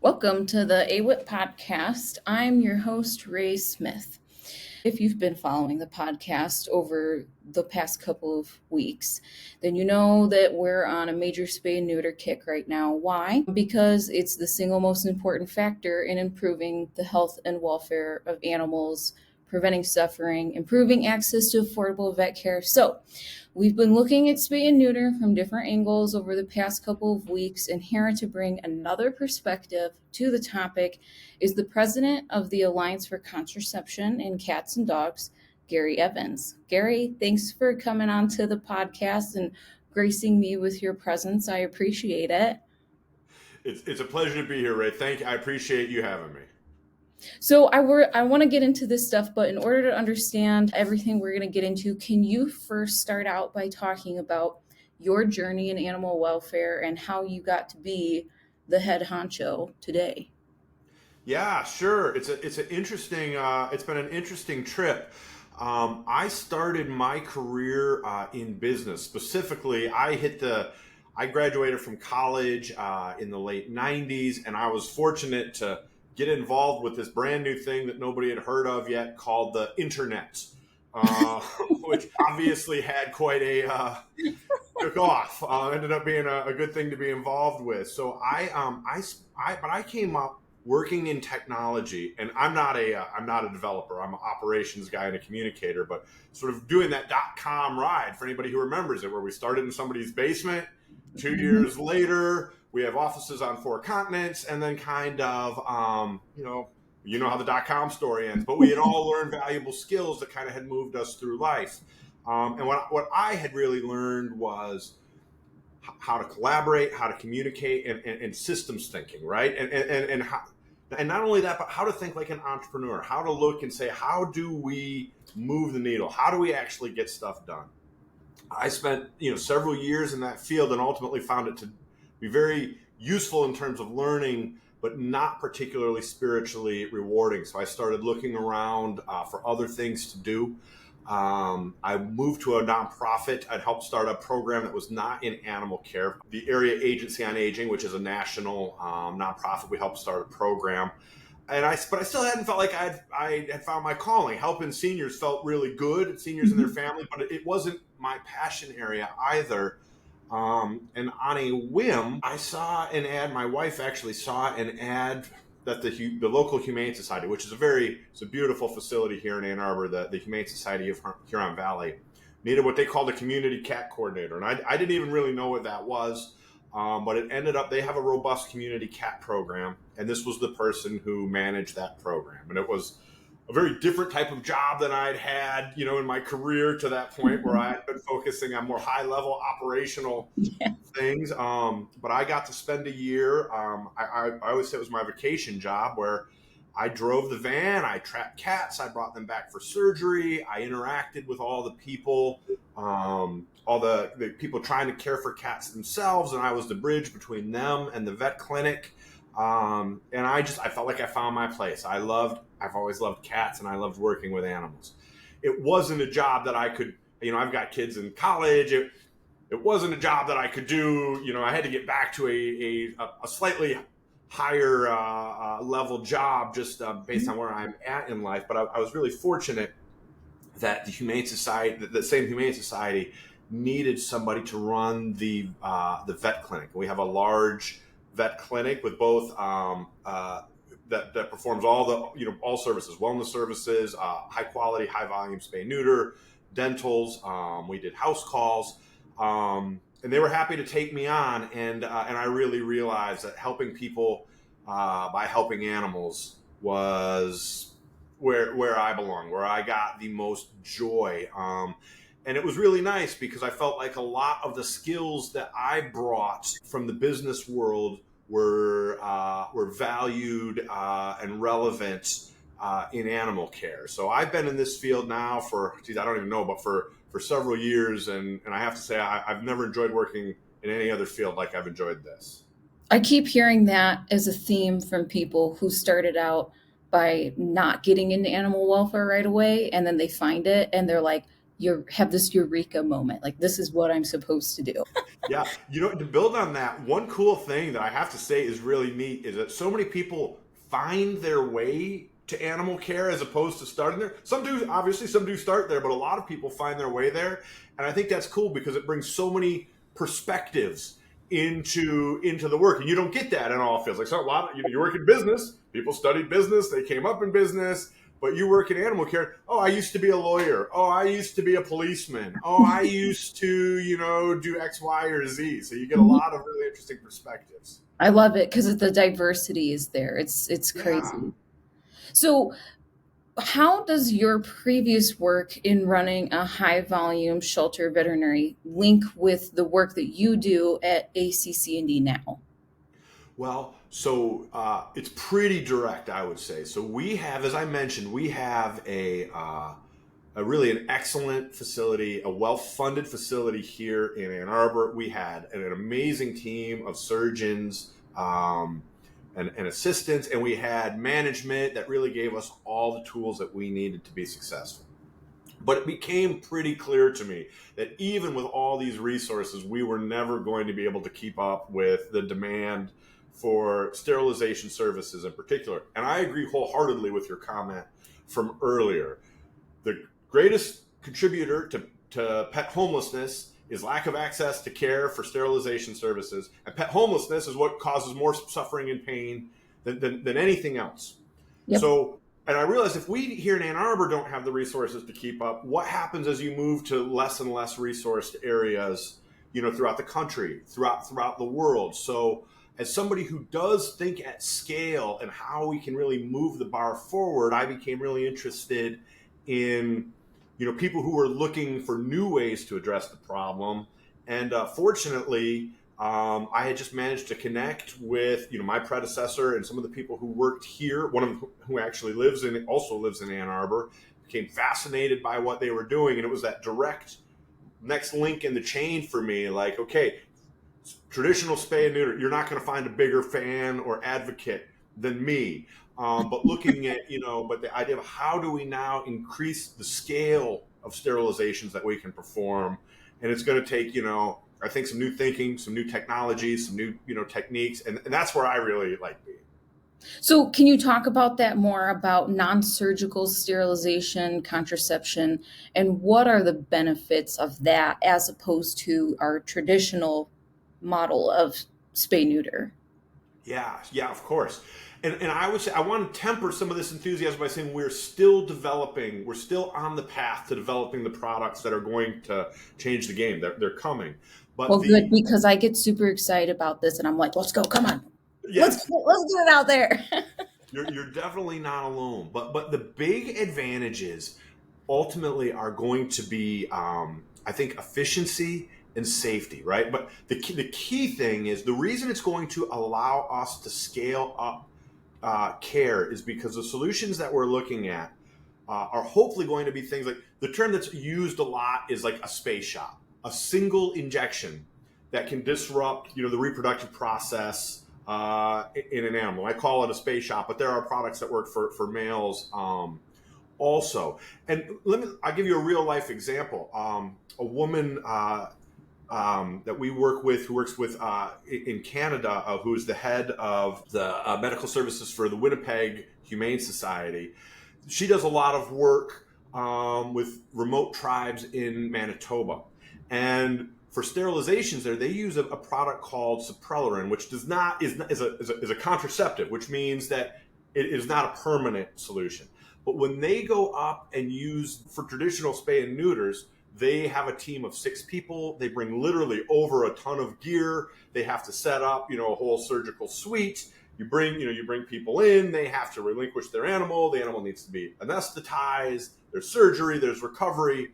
Welcome to the AWIP podcast. I'm your host, Rae Smith. If you've been following the podcast over the past couple of weeks, then you know that we're on a major spay and neuter kick right now. Why? Because it's the single most important factor in improving the health and welfare of animals, preventing suffering, improving access to affordable vet care. So, we've been looking at spay and neuter from different angles over the past couple of weeks, and here to bring another perspective to the topic is the president of the Alliance for Contraception in Cats and Dogs, Gary Evans. Gary, thanks for coming on to the podcast and gracing me with your presence. I appreciate it. It's a pleasure to be here, Ray. I appreciate you having me. So I want to get into this stuff, but in order to understand everything we're going to get into, can you first start out by talking about your journey in animal welfare and how you got to be the head honcho today? Yeah, sure. It's been an interesting trip. I started my career in business. Specifically, I graduated from college in the late '90s, and I was fortunate to get involved with this brand new thing that nobody had heard of yet called the internet, uh, which obviously had quite took off. Ended up being a good thing to be involved with. So but I came up working in technology, and I'm not a developer. I'm an operations guy and a communicator, but sort of doing that .com ride for anybody who remembers it, where we started in somebody's basement. 2 years later, we have offices on 4 continents, and then kind of, you know how the .com story ends. But we had all learned valuable skills that kind of had moved us through life. And what I had really learned was how to collaborate, how to communicate, and systems thinking, right? And not only that, but how to think like an entrepreneur, how to look and say, how do we move the needle? How do we actually get stuff done? I spent several years in that field and ultimately found it to be very useful in terms of learning, but not particularly spiritually rewarding. So I started looking around for other things to do. I moved to a nonprofit. I'd helped start a program that was not in animal care. The Area Agency on Aging, which is a national nonprofit, we helped start a program. But I still hadn't felt like I had found my calling. Helping seniors felt really good, seniors and their family, but it wasn't my passion area either. And on a whim, I saw an ad. My wife actually saw an ad that the local Humane Society, which is it's a beautiful facility here in Ann Arbor, the Humane Society of Huron Valley, needed what they called a community cat coordinator. And I didn't even really know what that was. But it ended up, they have a robust community cat program, and this was the person who managed that program. And it was a very different type of job than I'd had, in my career to that point, where I had been focusing on more high level operational Yeah. things. But I got to spend a year. I always say it was my vacation job, where I drove the van, I trapped cats, I brought them back for surgery, I interacted with all the people, all the people trying to care for cats themselves, and I was the bridge between them and the vet clinic. And I felt like I found my place. I've always loved cats, and I loved working with animals. It wasn't a job that I could, I've got kids in college. It wasn't a job that I could do. I had to get back to a slightly higher level job just based on where I'm at in life. But I was really fortunate that the same Humane Society, needed somebody to run the vet clinic. We have a large vet clinic with both that performs all all services, wellness services, high quality, high volume spay neuter, dentals. We did house calls. And they were happy to take me on, and I really realized that helping people by helping animals was where I belong, where I got the most joy. And it was really nice because I felt like a lot of the skills that I brought from the business world were valued and relevant in animal care. So I've been in this field now I don't even know, but for several years, and I have to say I've never enjoyed working in any other field like I've enjoyed this. I keep hearing that as a theme from people who started out by not getting into animal welfare right away, and then they find it and they're like, you have this eureka moment, like this is what I'm supposed to do. Yeah, to build on that, one cool thing that I have to say is really neat is that so many people find their way to animal care as opposed to starting there. Some do, obviously, some do start there, but a lot of people find their way there, and I think that's cool because it brings so many perspectives into the work, and you don't get that in all fields. Like so, a lot of you work in business, people studied business, they came up in business. But you work in animal care. Oh, I used to be a lawyer. Oh, I used to be a policeman. Oh, I used to, do X, Y, or Z. So you get a lot of really interesting perspectives. I love it because the diversity is there. It's Yeah. crazy. So how does your previous work in running a high volume shelter veterinary link with the work that you do at ACC&D now? Well, so it's pretty direct, I would say. So we have, as I mentioned, we have a really an excellent facility, a well-funded facility here in Ann Arbor. We had an amazing team of surgeons and assistants, and we had management that really gave us all the tools that we needed to be successful. But it became pretty clear to me that even with all these resources, we were never going to be able to keep up with the demand for sterilization services in particular. And I agree wholeheartedly with your comment from earlier. The greatest contributor to pet homelessness is lack of access to care for sterilization services. And pet homelessness is what causes more suffering and pain than anything else. Yep. So, and I realize if we here in Ann Arbor don't have the resources to keep up, what happens as you move to less and less resourced areas, throughout the country, throughout the world? So as somebody who does think at scale and how we can really move the bar forward, I became really interested in people who were looking for new ways to address the problem. And fortunately, I had just managed to connect with my predecessor and some of the people who worked here. One of them who actually also lives in Ann Arbor, became fascinated by what they were doing, and it was that direct next link in the chain for me. Like, okay, traditional spay and neuter, you're not going to find a bigger fan or advocate than me. But looking at, but the idea of how do we now increase the scale of sterilizations that we can perform? And it's going to take, I think some new thinking, some new technologies, some new, techniques. And that's where I really like being. So can you talk about that more, about non-surgical sterilization, contraception, and what are the benefits of that as opposed to our traditional model of spay neuter? Yeah, of course. And I would say I want to temper some of this enthusiasm by saying we're still on the path to developing the products that are going to change the game. They're coming. But Well, good, because I get super excited about this and I'm like, let's go, come on. yes, Let's get it out there. you're definitely not alone. But the big advantages ultimately are going to be, I think, efficiency and safety, right? But the key thing is the reason it's going to allow us to scale up care is because the solutions that we're looking at are hopefully going to be things like, the term that's used a lot is like a spay shot, a single injection that can disrupt, the reproductive process in an animal. I call it a spay shot, but there are products that work for males also. And I'll give you a real life example. A woman that we work with, who works with in Canada, who is the head of the medical services for the Winnipeg Humane Society. She does a lot of work with remote tribes in Manitoba, and for sterilizations there, they use a product called Suprelorin, which is a contraceptive, which means that it is not a permanent solution. But when they go up and use for traditional spay and neuters, they have a team of 6 people. They bring literally over a ton of gear. They have to set up, a whole surgical suite. You bring people in. They have to relinquish their animal. The animal needs to be anesthetized. There's surgery. There's recovery.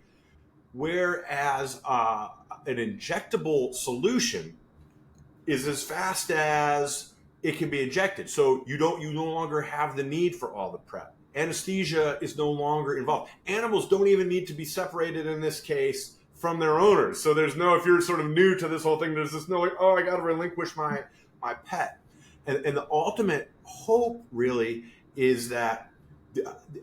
Whereas an injectable solution is as fast as it can be injected. So you no longer have the need for all the prep. Anesthesia is no longer involved. Animals don't even need to be separated in this case from their owners. So there's no, if you're sort of new to this whole thing, there's this no like, oh, I got to relinquish my pet. And the ultimate hope really is that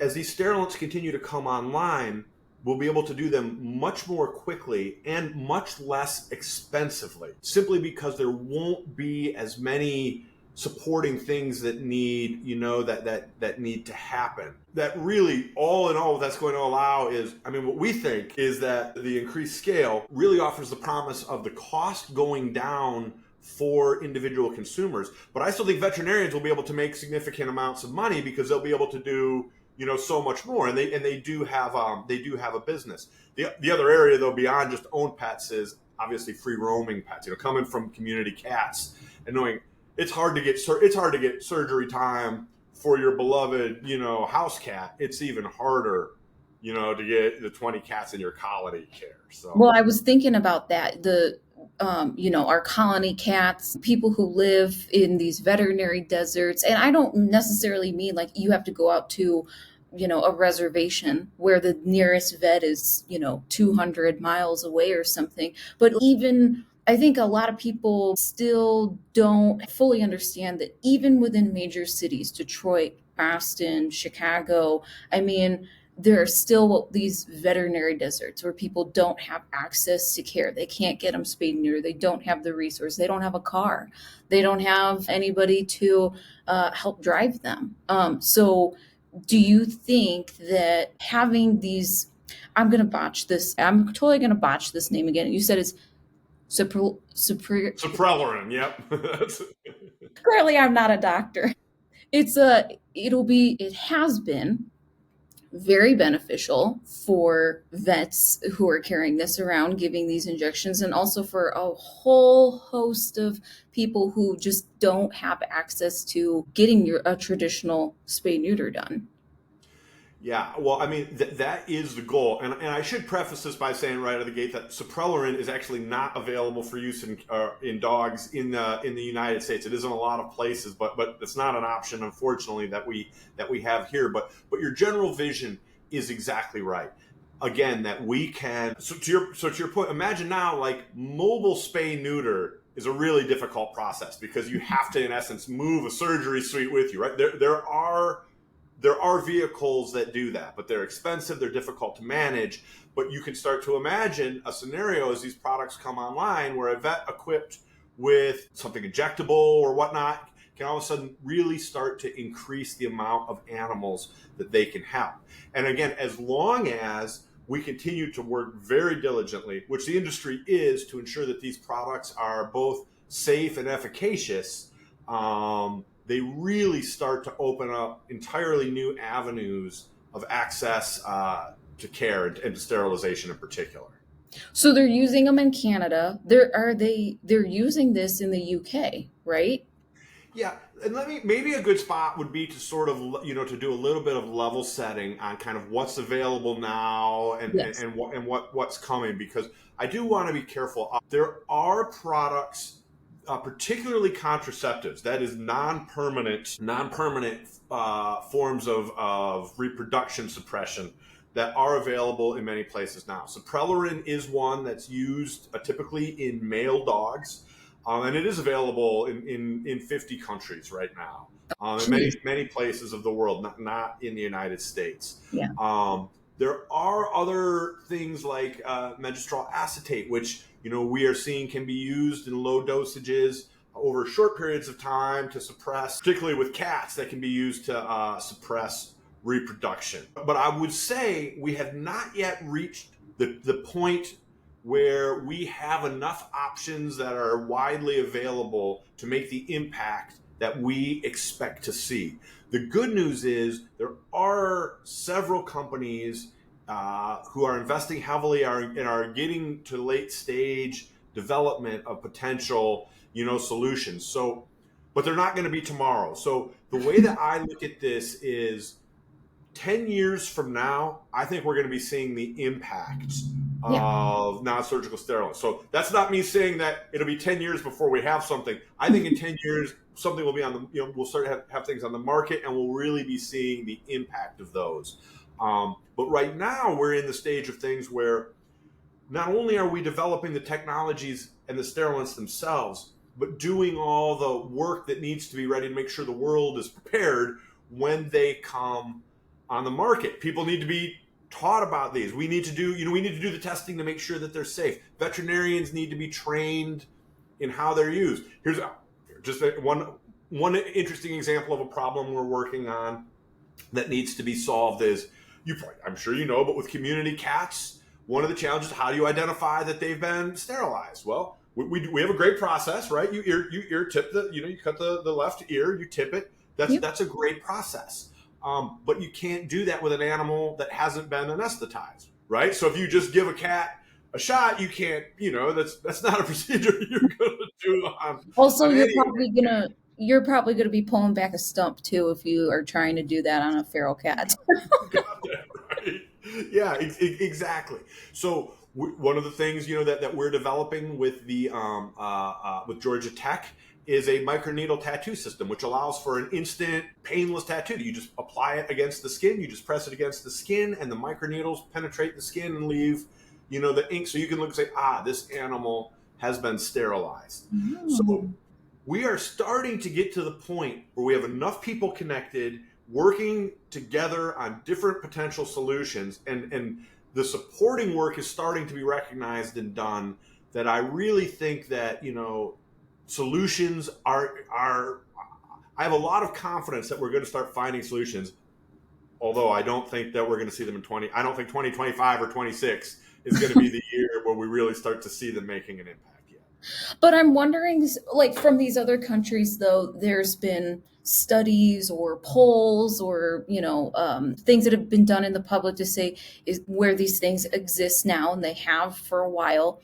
as these sterilants continue to come online, we'll be able to do them much more quickly and much less expensively, simply because there won't be as many supporting things that need, that need to happen. That really, all in all, what that's going to allow is, what we think is that the increased scale really offers the promise of the cost going down for individual consumers. But I still think veterinarians will be able to make significant amounts of money because they'll be able to do, so much more, and they do have a business. The other area, though, beyond just owned pets, is obviously free roaming pets. Coming from community cats and knowing it's hard to get surgery time for your beloved, house cat. It's even harder, to get the 20 cats in your colony care. So, Well, I was thinking about that. Our colony cats, people who live in these veterinary deserts. And I don't necessarily mean like you have to go out to, a reservation where the nearest vet is, 200 miles away or something. But even I think a lot of people still don't fully understand that even within major cities, Detroit, Boston, Chicago, there are still these veterinary deserts where people don't have access to care. They can't get them spayed and neutered. They don't have the resource. They don't have a car. They don't have anybody to help drive them. So do you think that having these, I'm totally going to botch this name again. You said it's Suprelorin, yep. Clearly I'm not a doctor. It has been very beneficial for vets who are carrying this around, giving these injections, and also for a whole host of people who just don't have access to getting a traditional spay neuter done. Yeah, well, that is the goal, and I should preface this by saying right out of the gate that Suprelorin is actually not available for use in dogs in the United States. It is in a lot of places, but it's not an option, unfortunately, that we have here. But your general vision is exactly right. Again, that we can. So to your point, imagine now like mobile spay neuter is a really difficult process because you have to, in essence, move a surgery suite with you, right? There are vehicles that do that, but they're expensive, they're difficult to manage. But you can start to imagine a scenario as these products come online where a vet equipped with something injectable or whatnot can all of a sudden really start to increase the amount of animals that they can help. And again, as long as we continue to work very diligently, which the industry is, to ensure that these products are both safe and efficacious, they really start to open up entirely new avenues of access to care and to sterilization in particular. So they're using them in Canada. They're using this in the UK, right? Yeah, and maybe a good spot would be to sort of, to do a little bit of level setting on kind of what's available now and Yes. and what's coming, because I do want to be careful. There are products, particularly contraceptives, that is non-permanent forms of reproduction suppression, that are available in many places now. Suprelorin is one that's used typically in male dogs, and it is available in 50 countries right now, in many places of the world, not in the United States. Yeah. There are other things like menstrual acetate, which we are seeing can be used in low dosages over short periods of time to suppress, particularly with cats, that can be used to suppress reproduction. But I would say we have not yet reached the point where we have enough options that are widely available to make the impact that we expect to see. The good news is there are several companies who are investing heavily and are getting to late stage development of potential, solutions. So, but they're not going to be tomorrow. So the way that I look at this is 10 years from now, I think we're going to be seeing the impact of non-surgical sterilization. So that's not me saying that it'll be 10 years before we have something. I think in 10 years, something will be on the, we'll start to have things on the market, and we'll really be seeing the impact of those. But right now, we're in the stage of things where not only are we developing the technologies and the sterilants themselves, but doing all the work that needs to be ready to make sure the world is prepared when they come on the market. People need to be taught about these. We need to do, we need to do the testing to make sure that they're safe. Veterinarians need to be trained in how they're used. Here's just one interesting example of a problem we're working on that needs to be solved is, I'm sure you know, but with community cats, one of the challenges, how do you identify that they've been sterilized? Well, we have a great process, right? You ear tip you cut the left ear, you tip it. That's a great process. But you can't do that with an animal that hasn't been anesthetized, right? So if you just give a cat a shot, you can't, that's not a procedure you're going to do Also, on you're probably gonna be pulling back a stump too if you are trying to do that on a feral cat. Got that, right? Yeah, exactly. So one of the things that we're developing with the with Georgia Tech is a microneedle tattoo system, which allows for an instant painless tattoo. You just apply it against the skin, you just press it against the skin, and the microneedles penetrate the skin and leave the ink, so you can look and say, this animal has been sterilized. So we are starting to get to the point where we have enough people connected, working together on different potential solutions, and the supporting work is starting to be recognized and done, that I really think that solutions are I have a lot of confidence that we're going to start finding solutions, although I don't think that we're going to see them I don't think 2025 or 26 is going to be the year where we really start to see them making an impact yet. But I'm wondering, like, from these other countries, though, there's been studies or polls or things that have been done in the public to say is where these things exist now, and they have for a while.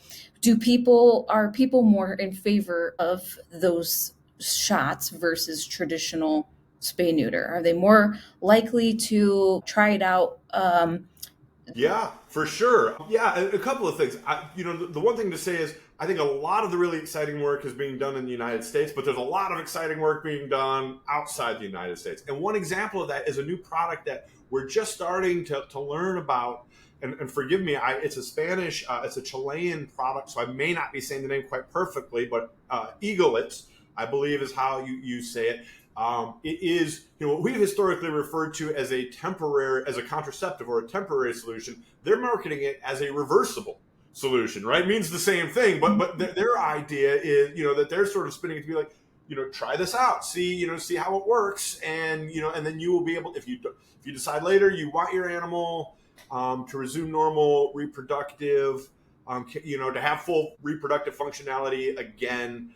Are people more in favor of those shots versus traditional spay neuter? Are they more likely to try it out? Yeah, for sure. Yeah, a couple of things. The one thing to say is, I think a lot of the really exciting work is being done in the United States, but there's a lot of exciting work being done outside the United States. And one example of that is a new product that we're just starting to learn about. And forgive me, it's a Spanish, it's a Chilean product, so I may not be saying the name quite perfectly, but eagleets, I believe, is how you say it. It is what we've historically referred to as a contraceptive or a temporary solution. They're marketing it as a reversible solution, right? It means the same thing, but their idea is that they're sort of spinning it to be like, try this out, see how it works, and and then you will be able, if you decide later you want your animal to resume normal reproductive, to have full reproductive functionality again.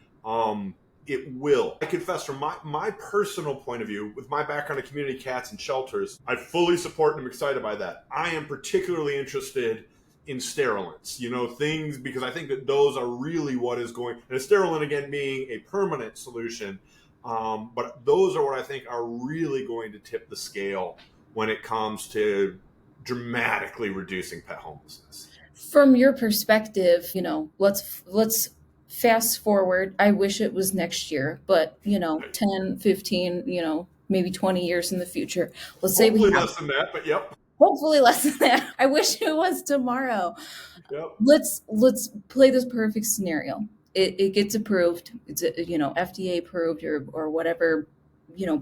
It will. I confess, from my personal point of view, with my background in community cats and shelters, I fully support and am excited by that. I am particularly interested in sterilants, things, because I think that those are really what is going, and a sterilant, again, being a permanent solution, but those are what I think are really going to tip the scale when it comes to dramatically reducing pet homelessness. From your perspective, let's fast forward. I wish it was next year, but 10, 15, maybe 20 years in the future. Let's say hopefully less than that, but yep. Hopefully less than that. I wish it was tomorrow. Yep. Let's play this perfect scenario. It gets approved. It's FDA approved or whatever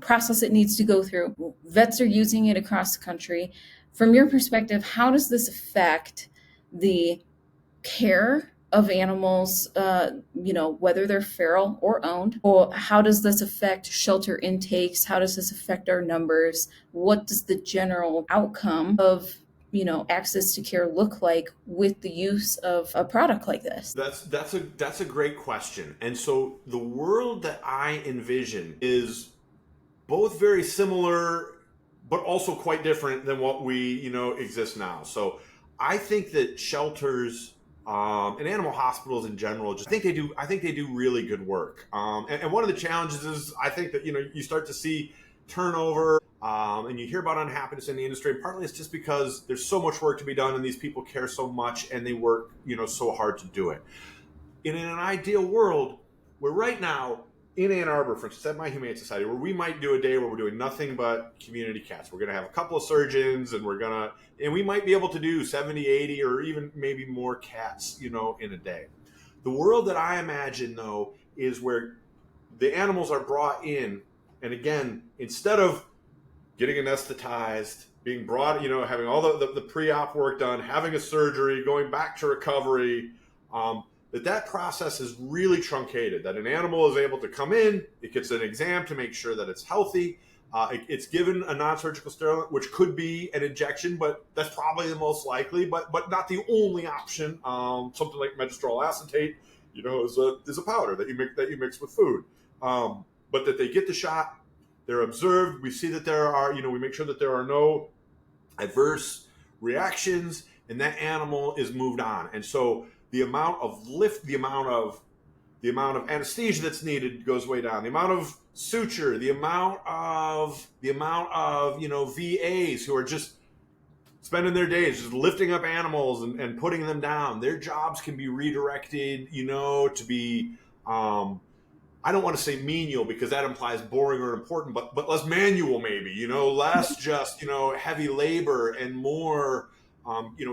process it needs to go through. Vets are using it across the country. From your perspective, how does this affect the care of animals, whether they're feral or owned? Or how does this affect shelter intakes? How does this affect our numbers? What does the general outcome of access to care look like with the use of a product like this? That's a great question. And so the world that I envision is both very similar, but also quite different than what we exist now. So I think that shelters and animal hospitals in general, I think they do really good work. And one of the challenges is, I think that you start to see turnover, and you hear about unhappiness in the industry. And partly it's just because there's so much work to be done, and these people care so much, and they work so hard to do it. In an ideal world, where right now in Ann Arbor, for instance, at My Humane Society, where we might do a day where we're doing nothing but community cats. We're going to have a couple of surgeons, and we might be able to do 70, 80, or even maybe more cats, in a day. The world that I imagine, though, is where the animals are brought in, and again, instead of getting anesthetized, being brought, having all the pre-op work done, having a surgery, going back to recovery, that process is really truncated, that an animal is able to come in, it gets an exam to make sure that it's healthy. It's given a non-surgical sterilant, which could be an injection, but that's probably the most likely, but not the only option. Something like megestrol acetate, is a powder that you mix with food. But that they get the shot, they're observed. We see that we make sure that there are no adverse reactions, and that animal is moved on. And so the amount of lift, the amount of anesthesia that's needed goes way down. The amount of suture, the amount of VAs who are just spending their days just lifting up animals and putting them down. Their jobs can be redirected, to be I don't want to say menial because that implies boring or important, but less manual maybe, less just, heavy labor and more,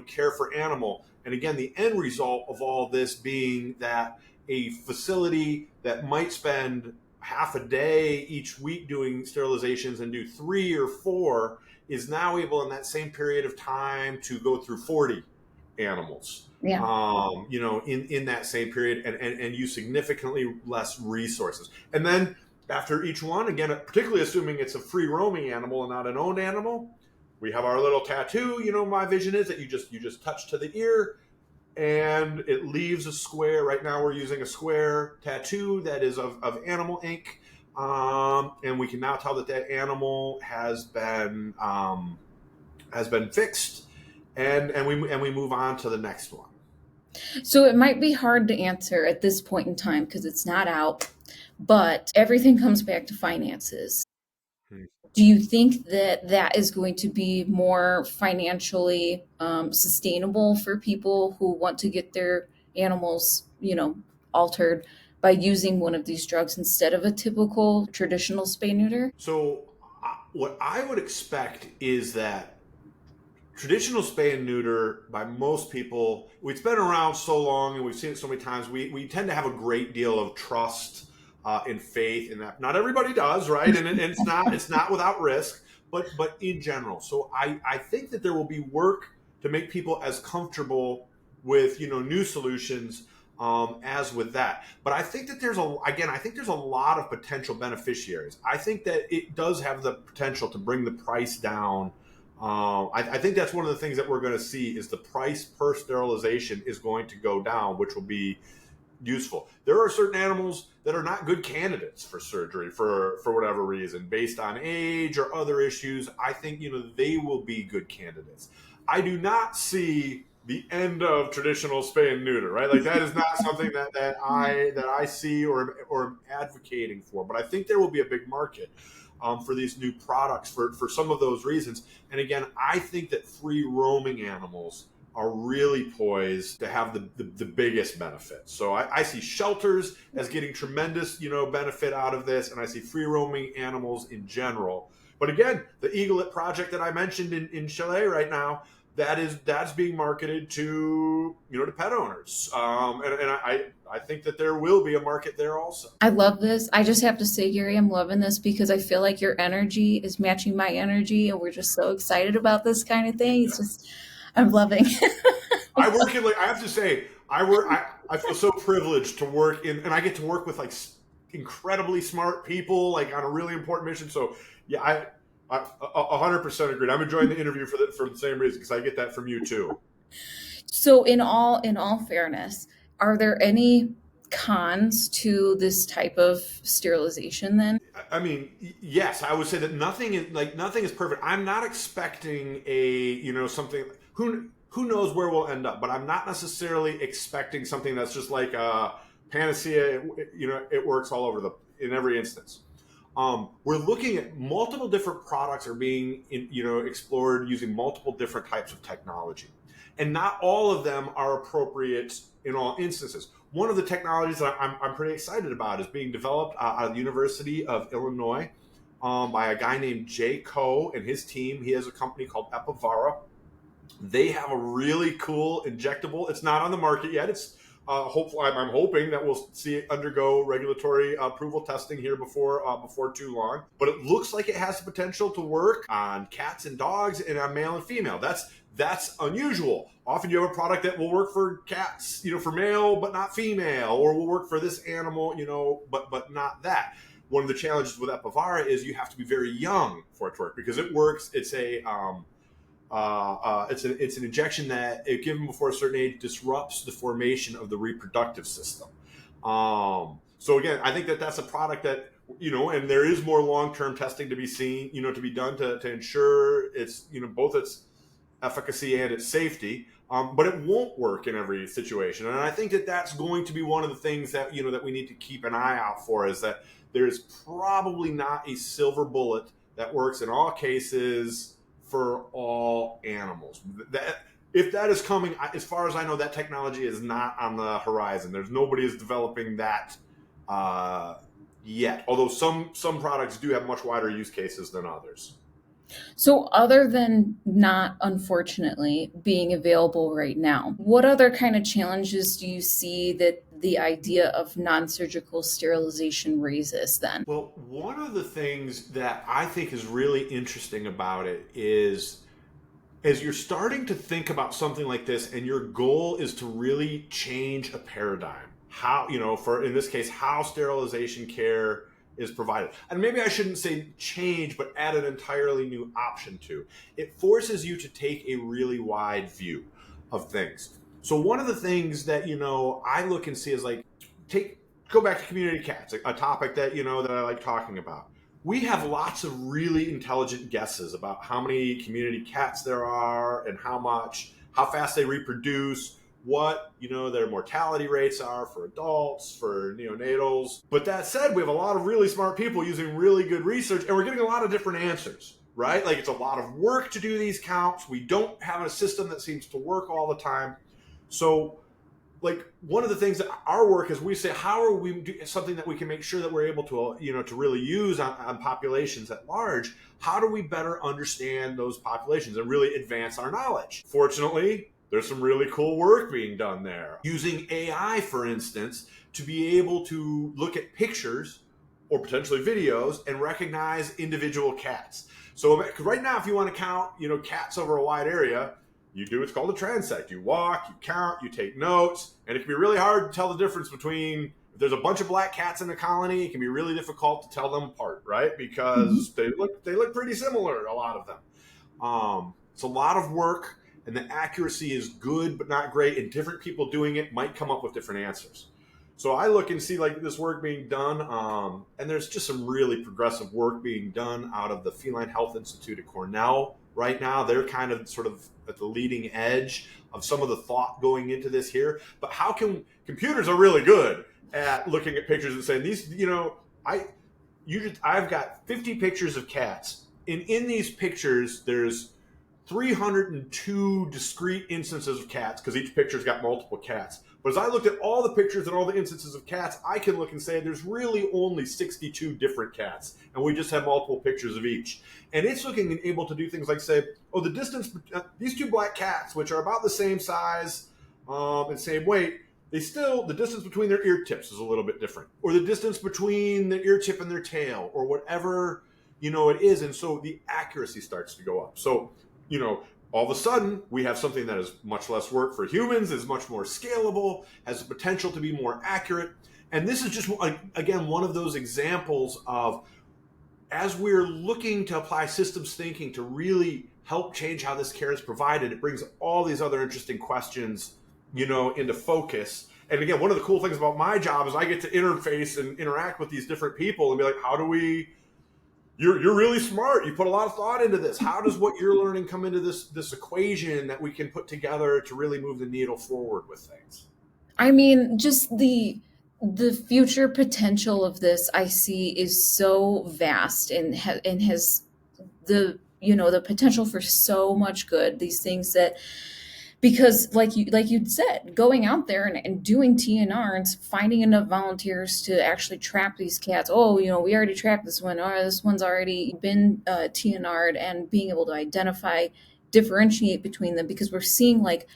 care for animal. And again, the end result of all this being that a facility that might spend half a day each week doing sterilizations and do 3 or 4 is now able in that same period of time to go through 40 animals. Yeah. In that same period and use significantly less resources. And then after each one, again, particularly assuming it's a free roaming animal and not an owned animal, we have our little tattoo. My vision is that you just touch to the ear and it leaves a square. Right now we're using a square tattoo that is of animal ink. And we can now tell that animal has been fixed. And we move on to the next one. So it might be hard to answer at this point in time because it's not out, but everything comes back to finances. Do you think that is going to be more financially sustainable for people who want to get their animals, altered by using one of these drugs instead of a typical traditional spay neuter? So what I would expect is that traditional spay and neuter, by most people, it's been around so long and we've seen it so many times, we tend to have a great deal of trust and faith in that. Not everybody does, right? And it's not without risk, but in general. So I think that there will be work to make people as comfortable with new solutions as with that. But I think that there's a lot of potential beneficiaries. I think that it does have the potential to bring the price down. I think that's one of the things that we're going to see is the price per sterilization is going to go down, which will be useful. There are certain animals that are not good candidates for surgery for whatever reason, based on age or other issues. I think they will be good candidates. I do not see the end of traditional spay and neuter, right? Like that is not something that I see or am advocating for. But I think there will be a big market for these new products for some of those reasons. And again, I think that free roaming animals are really poised to have the biggest benefit. So I see shelters as getting tremendous, benefit out of this, and I see free roaming animals in general. But again, the Eaglet project that I mentioned in Chile right now, that's being marketed to to pet owners, and I think that there will be a market there also. I love this. I just have to say, Gary, I'm loving this because I feel like your energy is matching my energy, and we're just so excited about this kind of thing. It's just, I'm loving. I work in I have to say, I feel so privileged to work in, and I get to work with incredibly smart people, on a really important mission. So yeah, I 100% agreed. I'm enjoying the interview for the same reason, because I get that from you too. So in all fairness, are there any cons to this type of sterilization then? I mean, yes, I would say that nothing is perfect. I'm not expecting something, who knows where we'll end up, but I'm not necessarily expecting something that's just like a panacea. It works all over in every instance. We're looking at multiple different products are being explored using multiple different types of technology, and not all of them are appropriate in all instances. One of the technologies that I'm pretty excited about is being developed out of the University of Illinois by a guy named Jay Coe and his team. He has a company called Epivara. They have a really cool injectable. It's not on the market yet. It's hopefully, I'm hoping that we'll see it undergo regulatory approval testing here before too long. But it looks like it has the potential to work on cats and dogs and on male and female. That's unusual. Often you have a product that will work for cats, for male but not female, or will work for this animal, but not that. One of the challenges with Epivara is you have to be very young for it to work, because it works. It's an injection that, if given before a certain age, disrupts the formation of the reproductive system. So again, I think that that's a product that, and there is more long-term testing to be seen, to be done to ensure it's, both its efficacy and its safety. But it won't work in every situation. And I think that that's going to be one of the things that, that we need to keep an eye out for, is that there's probably not a silver bullet that works in all cases for all animals. If that is coming, as far as I know, that technology is not on the horizon. Nobody is developing that yet. Although some products do have much wider use cases than others. So other than not, unfortunately, being available right now, what other kind of challenges do you see that the idea of non-surgical sterilization raises then? Well, one of the things that I think is really interesting about it is, as you're starting to think about something like this and your goal is to really change a paradigm, how, for, in this case, how sterilization care is provided. And maybe I shouldn't say change, but add an entirely new option to. It forces you to take a really wide view of things. So one of the things that, I look and see is like, go back to community cats, a topic that, that I like talking about. We have lots of really intelligent guesses about how many community cats there are and how fast they reproduce, what their mortality rates are for adults, for neonatals. But that said, we have a lot of really smart people using really good research, and we're getting a lot of different answers, right? Like, it's a lot of work to do these counts. We don't have a system that seems to work all the time. So, like, one of the things that our work is, we say, how are we doing something that we can make sure that we're able to, to really use on populations at large? How do we better understand those populations and really advance our knowledge? Fortunately, there's some really cool work being done there. Using AI, for instance, to be able to look at pictures or potentially videos and recognize individual cats. So right now, if you want to count, cats over a wide area, you do what's called a transect. You walk, you count, you take notes, and it can be really hard to tell the difference between, if there's a bunch of black cats in a colony, it can be really difficult to tell them apart, right? Because they look pretty similar, a lot of them. It's a lot of work, and the accuracy is good but not great, and different people doing it might come up with different answers. So I look and see like this work being done, and there's just some really progressive work being done out of the Feline Health Institute at Cornell right now. They're kind of sort of at the leading edge of some of the thought going into this here. But how can computers are really good at looking at pictures and saying these, I've got 50 pictures of cats, and in these pictures there's 302 discrete instances of cats, because each picture's got multiple cats. But as I looked at all the pictures and all the instances of cats, I can look and say there's really only 62 different cats, and we just have multiple pictures of each. And it's looking and able to do things like say, the distance, these two black cats, which are about the same size and same weight, the distance between their ear tips is a little bit different, or the distance between the ear tip and their tail, or whatever, it is. And so the accuracy starts to go up. So, all of a sudden, we have something that is much less work for humans, is much more scalable, has the potential to be more accurate. And this is just, again, one of those examples of, as we're looking to apply systems thinking to really help change how this care is provided, it brings all these other interesting questions, into focus. And again, one of the cool things about my job is I get to interface and interact with these different people and be like, you're really smart. You put a lot of thought into this. How does what you're learning come into this equation that we can put together to really move the needle forward with things? I mean, just the future potential of this I see is so vast, and has the the potential for so much good. These things that, because like you'd said, going out there and doing TNRs, finding enough volunteers to actually trap these cats. We already trapped this one, or this one's already been TNR'd, and being able to identify, differentiate between them, because we're seeing like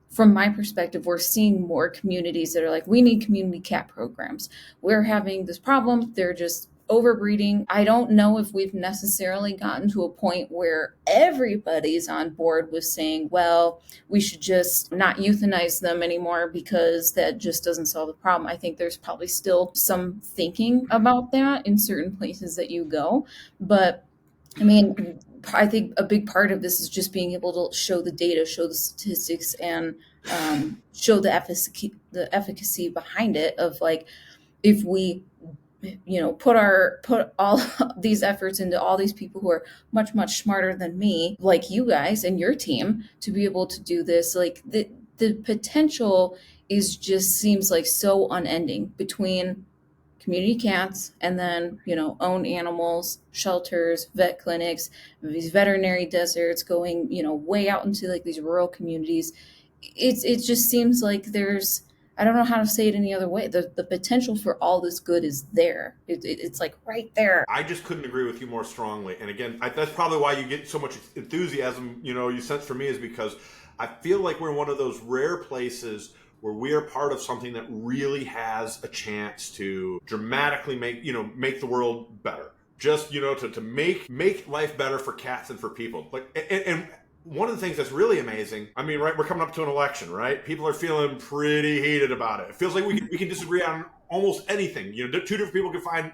from my perspective, we're seeing more communities that are like, we need community cat programs. We're having this problem. They're just overbreeding. I don't know if we've necessarily gotten to a point where everybody's on board with saying, well, we should just not euthanize them anymore because that just doesn't solve the problem. I think there's probably still some thinking about that in certain places that you go. But I mean, I think a big part of this is just being able to show the data, show the statistics, and show the efficacy behind it. Of like, if we, put all these efforts into all these people who are much smarter than me, like you guys and your team, to be able to do this, like the potential is just seems like so unending between community cats and then own animals, shelters, vet clinics, these veterinary deserts, going way out into like these rural communities. It just seems like there's, I don't know how to say it any other way, the potential for all this good is there. It's like right there. I just couldn't agree with you more strongly. And again, that's probably why you get so much enthusiasm, you sense from me, is because I feel like we're in one of those rare places where we are part of something that really has a chance to dramatically make the world better. Just, to make life better for cats and for people. And one of the things that's really amazing, I mean, right, we're coming up to an election, right? People are feeling pretty heated about it. It feels like we can disagree on almost anything. Two different people can find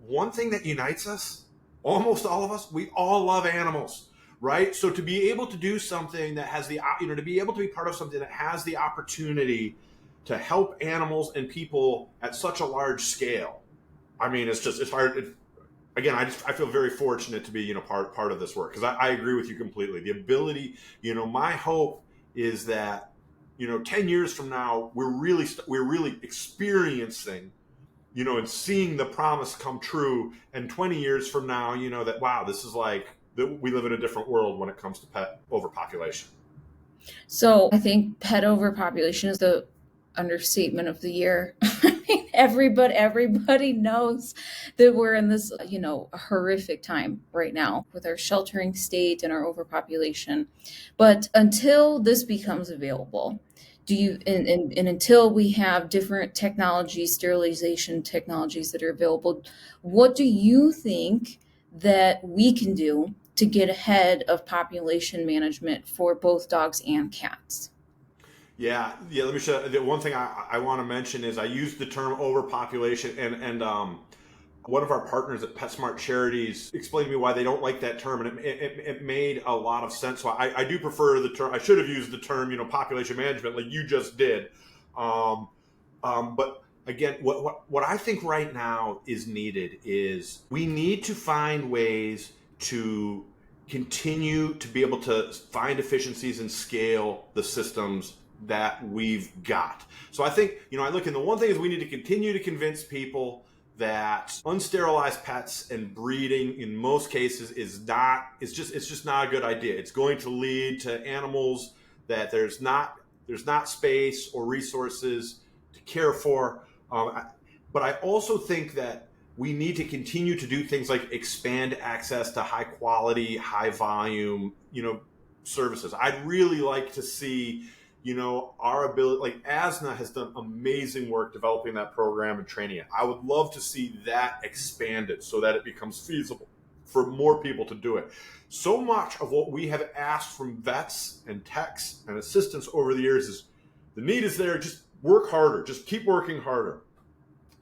one thing that unites us, almost all of us. We all love animals, right? So to be able to do something that has the, to be able to be part of something that has the opportunity to help animals and people at such a large scale, I mean, it's hard. Again, I feel very fortunate to be, part of this work, because I agree with you completely. The ability, my hope is that, 10 years from now, we're really experiencing, and seeing the promise come true. And 20 years from now, that, wow, this is like, that we live in a different world when it comes to pet overpopulation. So I think pet overpopulation is the understatement of the year. I mean, everybody knows that we're in this, horrific time right now with our sheltering state and our overpopulation. But until this becomes available, do you and until we have different technologies, sterilization technologies that are available, what do you think that we can do to get ahead of population management for both dogs and cats? Yeah. Let me show. The one thing I want to mention is I used the term overpopulation, and one of our partners at PetSmart Charities explained to me why they don't like that term, and it made a lot of sense. So I do prefer the term. I should have used the term, population management, like you just did. But again, what I think right now is needed is we need to find ways to continue to be able to find efficiencies and scale the systems that we've got. So I think, I look, and the one thing is we need to continue to convince people that unsterilized pets and breeding in most cases it's just not a good idea. It's going to lead to animals that there's not space or resources to care for. But I also think that we need to continue to do things like expand access to high quality, high volume, services. I'd really like to see, our ability, like ASNA has done amazing work developing that program and training it. I would love to see that expanded so that it becomes feasible for more people to do it. So much of what we have asked from vets and techs and assistants over the years is the need is there, just work harder, just keep working harder.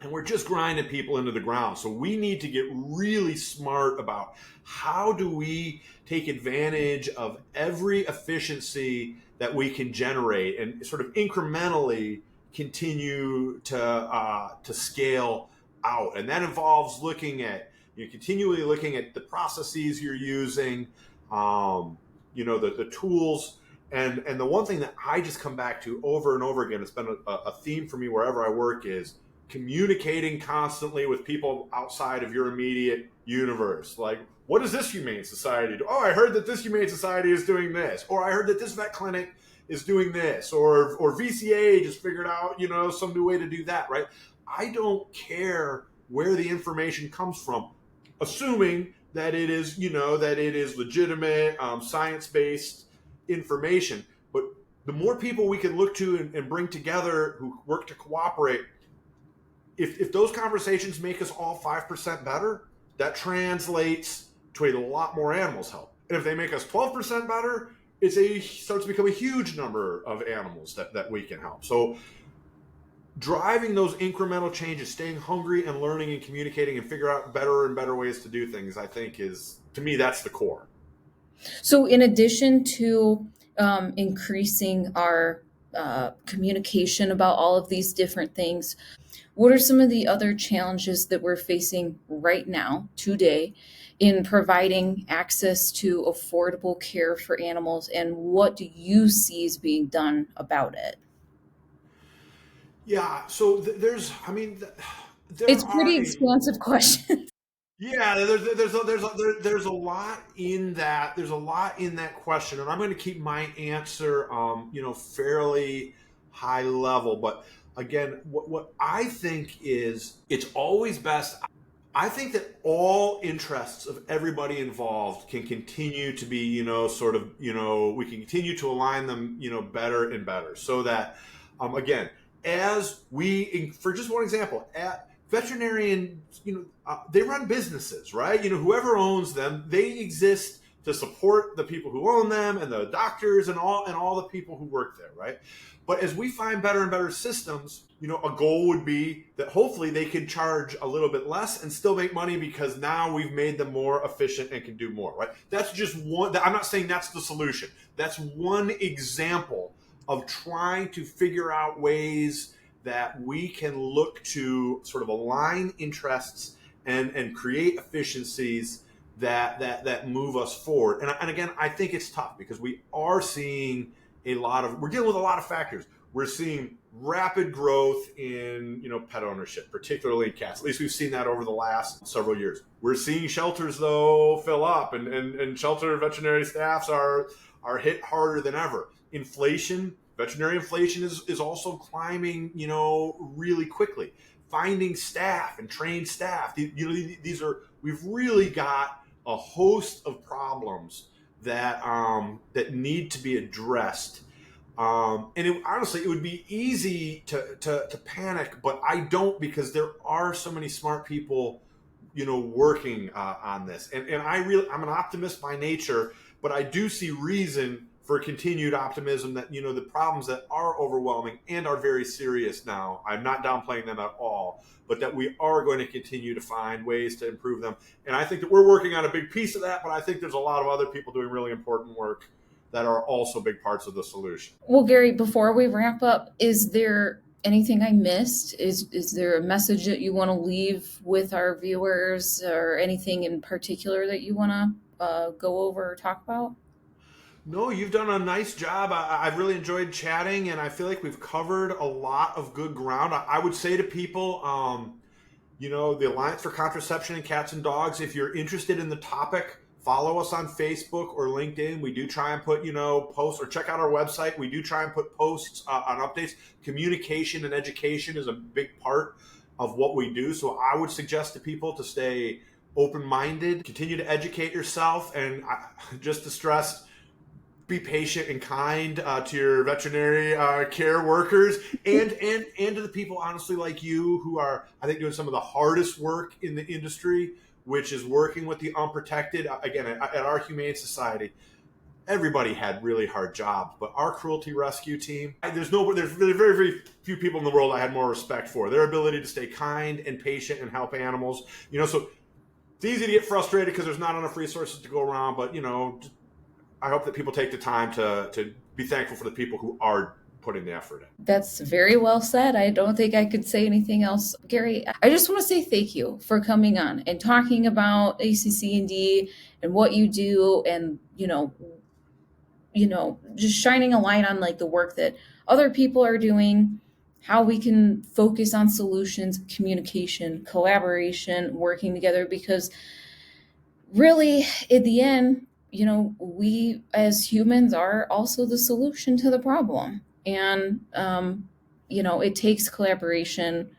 And we're just grinding people into the ground. So we need to get really smart about how do we take advantage of every efficiency that we can generate and sort of incrementally continue to scale out. And that involves continually looking at the processes you're using, the tools. And the one thing that I just come back to over and over again, it's been a theme for me wherever I work, is communicating constantly with people outside of your immediate universe. Like, what does this humane society do? Oh, I heard that this humane society is doing this, or I heard that this vet clinic is doing this, or VCA just figured out, some new way to do that, right? I don't care where the information comes from, assuming that it is, legitimate, science-based information. But the more people we can look to and bring together who work to cooperate, if those conversations make us all 5% better, that translates to a lot more animals help. And if they make us 12% better, starts to become a huge number of animals that we can help. So driving those incremental changes, staying hungry and learning and communicating and figure out better and better ways to do things, I think is, to me, that's the core. So in addition to increasing our communication about all of these different things, what are some of the other challenges that we're facing right now, today, in providing access to affordable care for animals, and what do you see is being done about it? Yeah, so there's, I mean, there It's a are pretty a expansive question. yeah, there's a lot in that. There's a lot in that question, and I'm going to keep my answer, fairly high level. But again, what I think is it's always best. I think that all interests of everybody involved can continue to be, we can continue to align them, better and better, so that, again, as we, for just one example, at veterinarian, they run businesses, right? Whoever owns them, they exist to support the people who own them and the doctors and all the people who work there, right? But as we find better and better systems, a goal would be that hopefully they can charge a little bit less and still make money because now we've made them more efficient and can do more, right? That's just one. I'm not saying that's the solution. That's one example of trying to figure out ways that we can look to sort of align interests and create efficiencies that move us forward. And again, I think it's tough because we are seeing we're dealing with a lot of factors. We're seeing rapid growth in, pet ownership, particularly in cats. At least we've seen that over the last several years. We're seeing shelters though fill up, and shelter veterinary staffs are hit harder than ever. Veterinary inflation is also climbing, really quickly. Finding staff and trained staff, we've really got a host of problems that need to be addressed. Honestly, it would be easy to panic, but I don't, because there are so many smart people, working on this. And I'm an optimist by nature, but I do see reason for continued optimism that, the problems that are overwhelming and are very serious now, I'm not downplaying them at all, but that we are going to continue to find ways to improve them. And I think that we're working on a big piece of that, but I think there's a lot of other people doing really important work that are also big parts of the solution. Well, Gary, before we wrap up, is there anything I missed? Is there a message that you want to leave with our viewers, or anything in particular that you want to go over or talk about? No, you've done a nice job. I've really enjoyed chatting, and I feel like we've covered a lot of good ground. I would say to people, the Alliance for Contraception in Cats and Dogs, if you're interested in the topic, follow us on Facebook or LinkedIn. We do try and put, posts, or check out our website. We do try and put posts on updates. Communication and education is a big part of what we do. So I would suggest to people to stay open-minded, continue to educate yourself, and just to stress, be patient and kind to your veterinary care workers and to the people, honestly, like you, who are, I think, doing some of the hardest work in the industry, which is working with the unprotected. Again, at our Humane Society, everybody had really hard jobs, but our cruelty rescue team, there's very, very few people in the world I had more respect for. Their ability to stay kind and patient and help animals. So it's easy to get frustrated because there's not enough resources to go around, but I hope that people take the time to be thankful for the people who are putting the effort in. That's very well said. I don't think I could say anything else. Gary, I just want to say thank you for coming on and talking about ACC&D and what you do, and just shining a light on like the work that other people are doing, how we can focus on solutions, communication, collaboration, working together, because really, in the end, we as humans are also the solution to the problem. And, it takes collaboration,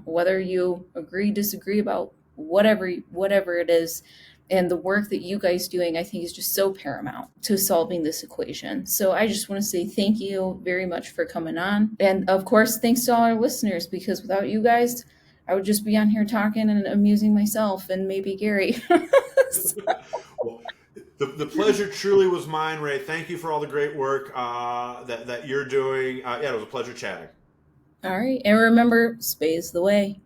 whether you agree, disagree about whatever it is. And the work that you guys doing, I think, is just so paramount to solving this equation. So I just want to say thank you very much for coming on. And of course, thanks to all our listeners, because without you guys, I would just be on here talking and amusing myself and maybe Gary. Well, the pleasure truly was mine, Rae. Thank you for all the great work that you're doing. Yeah, it was a pleasure chatting. All right. And remember, spay's the way.